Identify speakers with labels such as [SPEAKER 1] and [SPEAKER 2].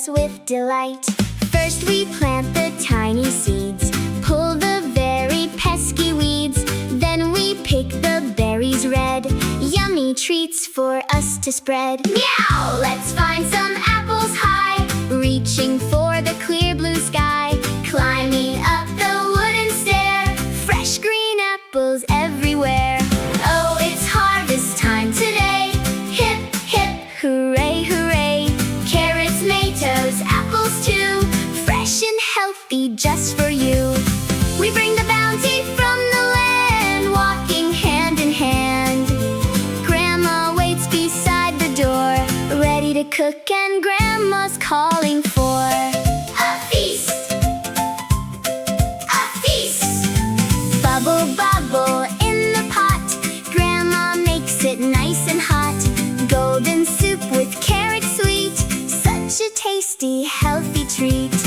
[SPEAKER 1] us with delight. First we plant the tiny seeds, pull the very pesky weeds. Then we pick the berries red, yummy treats for us to spread. Meow! Let's find some apples high, reaching for the clear blue sky. Climbing up the wooden stair, fresh green apples everywhere. Oh, it's harvest time today. Hip, hip, hooray, hooray. Carrots, tomatoes, apples too, fresh and healthy just for you. We bring the bounty from the land, walking hand in hand. Grandma waits beside the door, ready to cook, and Grandma's calling for a feast. A feast! Bubble, bubble in the pot, Grandma makes it nice and hot. Golden soup with carrot sweet, such a tasty, healthy treat.